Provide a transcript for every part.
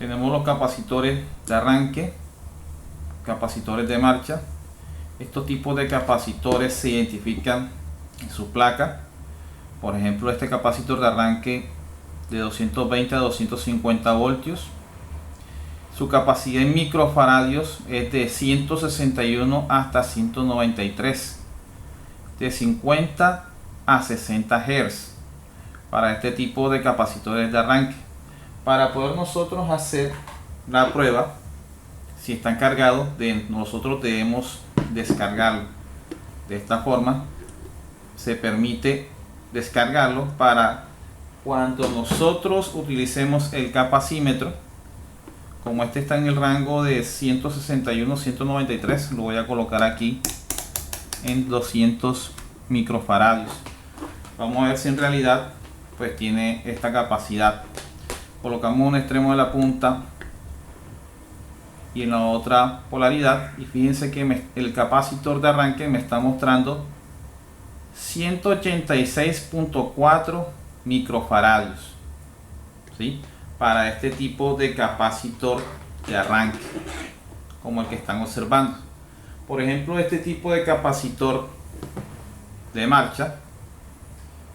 Tenemos los capacitores de arranque, capacitores de marcha. Estos tipos de capacitores se identifican en su placa. Por ejemplo, este capacitor de arranque de 220 a 250 voltios. Su capacidad en microfaradios es de 161 hasta 193, de 50 a 60 Hz para este tipo de capacitores de arranque. Para poder nosotros hacer la prueba, si están cargados, nosotros debemos descargarlo. De esta forma se permite descargarlo para cuando nosotros utilicemos el capacímetro. Como este está en el rango de 161 193, lo voy a colocar aquí en 200 microfaradios. Vamos a ver si en realidad pues tiene esta capacidad. Colocamos un extremo de la punta y en la otra polaridad, y fíjense que el capacitor de arranque me está mostrando 186.4 microfaradios, ¿sí? Para este tipo de capacitor de arranque, como el que están observando. Por ejemplo, este tipo de capacitor de marcha,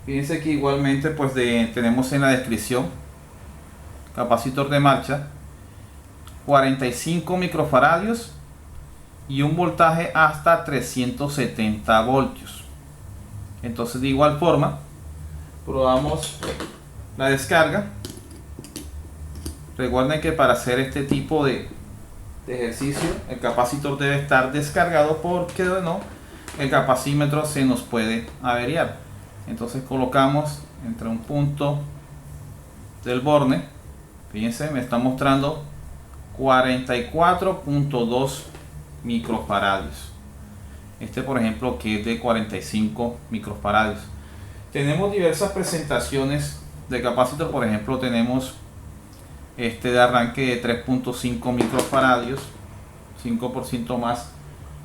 fíjense que igualmente pues tenemos en la descripción capacitor de marcha 45 microfaradios y un voltaje hasta 370 voltios. Entonces, de igual forma, probamos la descarga. Recuerden que para hacer este tipo de ejercicio el capacitor debe estar descargado, porque de no, el capacímetro se nos puede averiar. Entonces colocamos entre un punto del borne, fíjense, me está mostrando 44.2 microfaradios. Este, por ejemplo, que es de 45 microfaradios. Tenemos diversas presentaciones de capacitor. Por ejemplo, tenemos este de arranque de 3.5 microfaradios, 5% más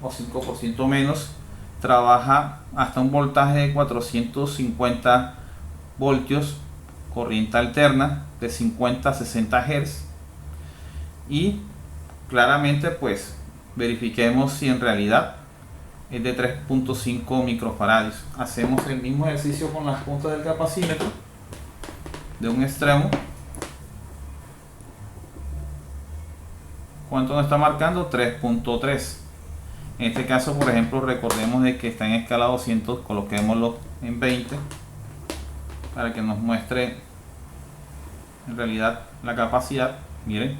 o 5% menos. Trabaja hasta un voltaje de 450 voltios, corriente alterna de 50 a 60 Hz. Y claramente pues verifiquemos si en realidad es de 3.5 microfaradios. Hacemos el mismo ejercicio con las puntas del capacímetro de un extremo. ¿Cuánto nos está marcando? 3.3. En este caso, por ejemplo, recordemos de que está en escala 200, coloquémoslo en 20 para que nos muestre en realidad la capacidad. Miren,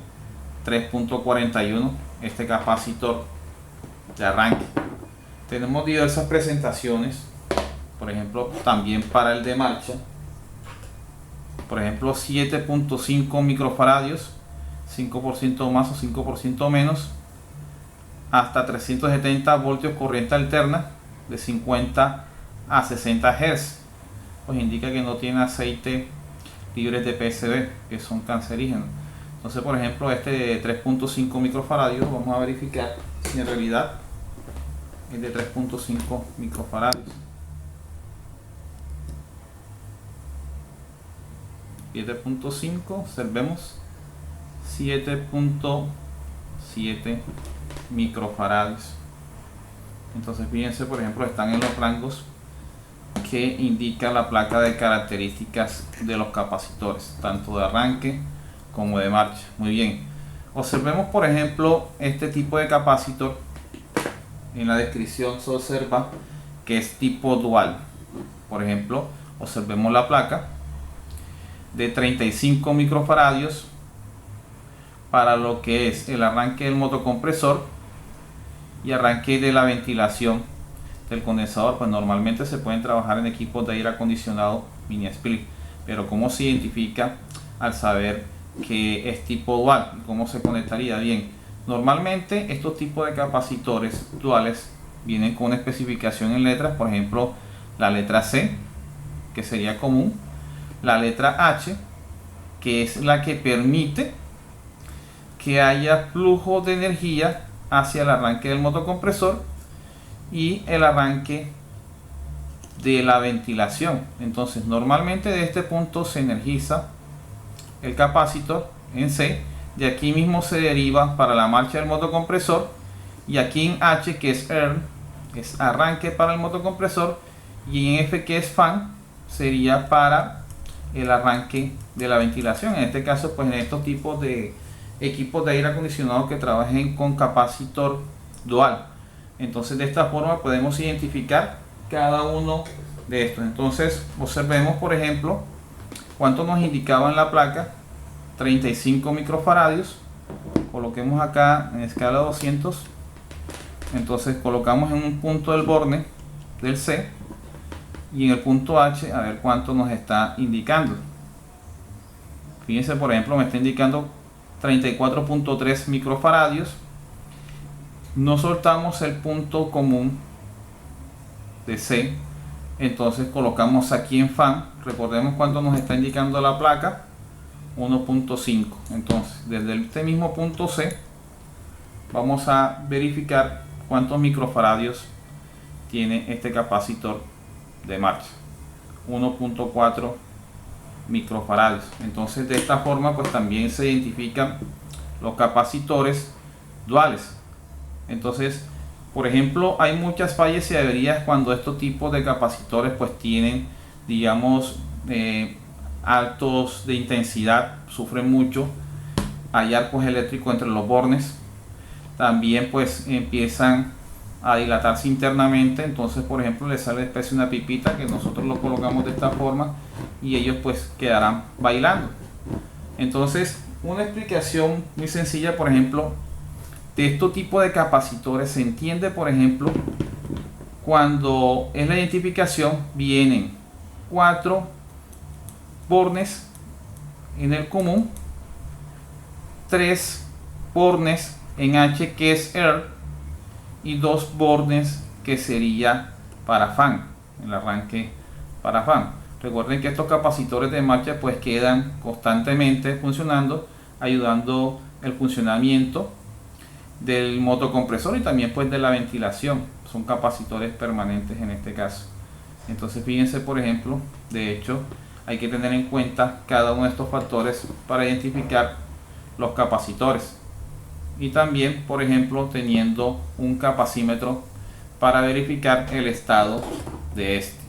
3.41 este capacitor de arranque. Tenemos diversas presentaciones, por ejemplo, también para el de marcha. Por ejemplo, 7.5 microfaradios, 5% más o 5% menos, hasta 370 voltios corriente alterna de 50 a 60 Hz. Pues indica que no tiene aceite libres de PCB, que son cancerígenos. Entonces, por ejemplo, este de 3.5 microfaradios, vamos a verificar si en realidad es de 3.5 microfaradios. Y 7.5, observemos 7.7 microfaradios. Entonces, fíjense, por ejemplo, están en los rangos que indica la placa de características de los capacitores, tanto de arranque como de marcha. Muy bien, observemos por ejemplo este tipo de capacitor. En la descripción se observa que es tipo dual. Por ejemplo, observemos la placa de 35 microfaradios para lo que es el arranque del motocompresor y arranque de la ventilación del condensador. Pues normalmente se pueden trabajar en equipos de aire acondicionado mini split, pero ¿cómo se identifica al saber que es tipo dual? ¿Cómo se conectaría? Bien, normalmente estos tipos de capacitores duales vienen con una especificación en letras. Por ejemplo, la letra C, que sería común, la letra H, que es la que permite que haya flujo de energía hacia el arranque del motocompresor, y el arranque de la ventilación. Entonces, normalmente de este punto se energiza el capacitor en C, de aquí mismo se deriva para la marcha del motocompresor, y aquí en H, que es EARN, es arranque para el motocompresor, y en F, que es fan, sería para el arranque de la ventilación. En este caso, pues en estos tipos de equipos de aire acondicionado que trabajen con capacitor dual. Entonces de esta forma podemos identificar cada uno de estos. Entonces observemos, por ejemplo, cuánto nos indicaba en la placa: 35 microfaradios. Coloquemos acá en escala 200. Entonces colocamos en un punto del borne del C, y en el punto H a ver cuánto nos está indicando. Fíjense, por ejemplo, me está indicando 34.3 microfaradios. No soltamos el punto común de C, entonces colocamos aquí en fan. Recordemos cuánto nos está indicando la placa: 1.5. entonces desde este mismo punto C vamos a verificar cuántos microfaradios tiene este capacitor de marcha: 1.4 microfaradios. Entonces de esta forma pues también se identifican los capacitores duales. Entonces, por ejemplo, hay muchas fallas y averías cuando estos tipos de capacitores pues tienen, digamos, altos de intensidad, sufren mucho. Hay arcos eléctricos entre los bornes, también pues empiezan a dilatarse internamente. Entonces, por ejemplo, les sale especie de una pipita, que nosotros lo colocamos de esta forma, y ellos pues quedarán bailando. Entonces, una explicación muy sencilla, por ejemplo, de este tipo de capacitores se entiende, por ejemplo, cuando en la identificación vienen 4 bornes en el común, 3 bornes en H, que es EARN, y 2 bornes que sería para fan, el arranque para fan. Recuerden que estos capacitores de marcha pues quedan constantemente funcionando, ayudando el funcionamiento del motocompresor y también pues de la ventilación. Son capacitores permanentes en este caso. Entonces fíjense, por ejemplo, de hecho hay que tener en cuenta cada uno de estos factores para identificar los capacitores, y también, por ejemplo, teniendo un capacímetro para verificar el estado de este.